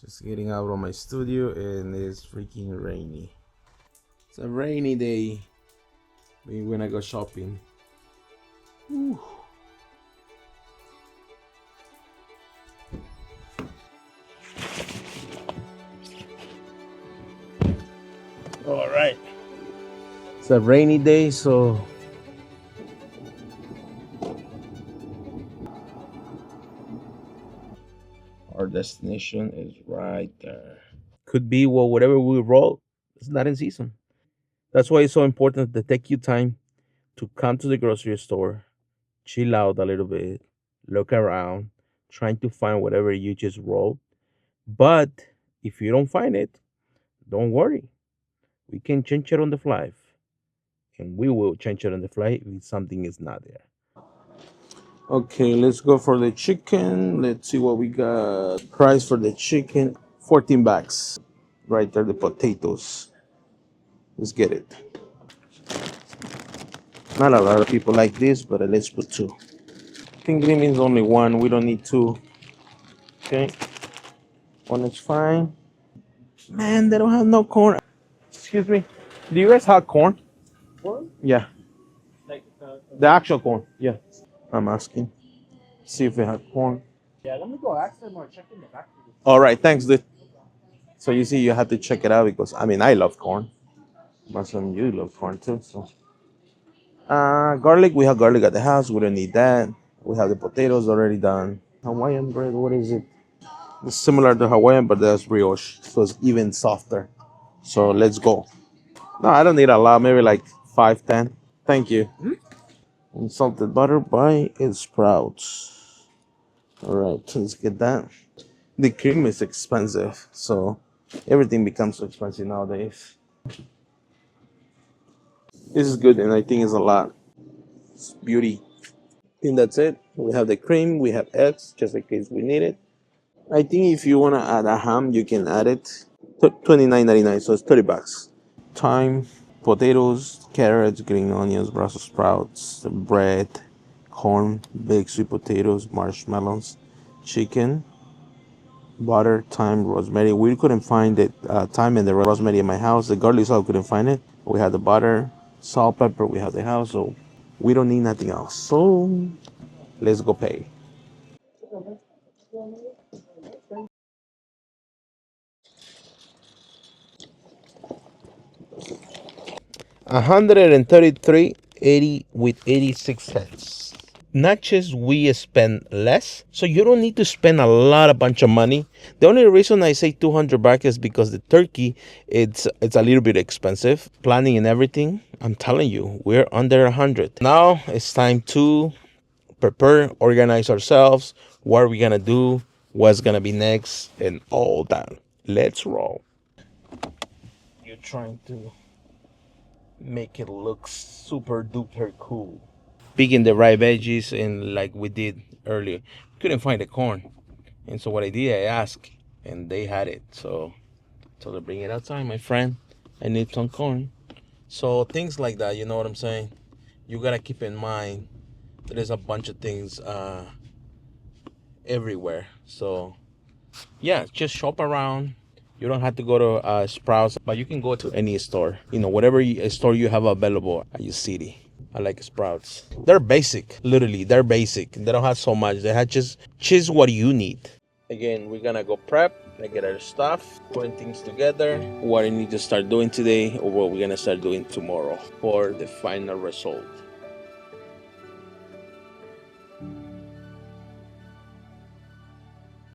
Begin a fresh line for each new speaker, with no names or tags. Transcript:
Just getting out of my studio and it's freaking rainy. It's a rainy day when I go shopping. Whew. All right. It's a rainy day, so our destination is right there. Could be well, whatever we roll, it's not in season. That's why it's so important to take your time to come to the grocery store, chill out a little bit, look around, trying to find whatever you just rolled. But if you don't find it, don't worry. We can change it on the fly. And we will change it on the fly if something is not there. Okay, let's go for the chicken. Let's see what we got. Price for the chicken, 14 bucks. Right there, the potatoes. Let's get it. Not a lot of people like this, but let's put two. I think green means only one. We don't need two. Okay, one is fine. Man, they don't have no corn. Excuse me. Do you guys have corn? Corn? Yeah. Like the actual corn. Yeah. I'm asking. See if they have corn. Yeah, let me go ask them or check in the factory. All right, thanks, dude. So you see, you have to check it out because I mean, I love corn. But some you love corn too. So, garlic. We have garlic at the house. We don't need that. We have the potatoes already done. Hawaiian bread. What is it? It's similar to Hawaiian, but that's brioche, so it's even softer. So let's go. No, I don't need a lot. Maybe like 5, 10. Thank you. And salted butter by Sprouts. All right, let's get that. The cream is expensive, so everything becomes so expensive nowadays. This is good, and I think it's a lot. It's beauty. I think that's it. We have the cream, we have eggs, just in case we need it. I think if you wanna add a ham, you can add it. 29.99, so it's 30 bucks. Thyme, potatoes, carrots, green onions, Brussels sprouts, bread, corn, baked sweet potatoes, marshmallows, chicken, butter, thyme, rosemary. We couldn't find the thyme and the rosemary in my house. The garlic salt couldn't find it. We had the butter, salt, pepper. We have the house, so we don't need nothing else. So let's go pay. $133.80 with 86 cents. Not just we spend less, so you don't need to spend a bunch of money. The only reason I say 200 baht is because the turkey, it's a little bit expensive. Planning and everything, I'm telling you, we're under 100. Now it's time to prepare, organize ourselves. What are we gonna do? What's gonna be next, and all that. Let's roll. You're trying to make it look super duper cool. Picking the right veggies and like we did earlier. Couldn't find the corn. And so what I did, I asked and they had it. So told her bring it outside, my friend. I need some corn. So things like that, you know what I'm saying? You gotta keep in mind there's a bunch of things everywhere. So yeah, just shop around. You don't have to go to Sprouts, but you can go to any store. You know, whatever store you have available at your city. I like Sprouts. They're basic, literally. They're basic. They don't have so much. They have just what you need. Again, we're gonna go prep, like get our stuff, putting things together. What I need to start doing today, or what we're gonna start doing tomorrow for the final result.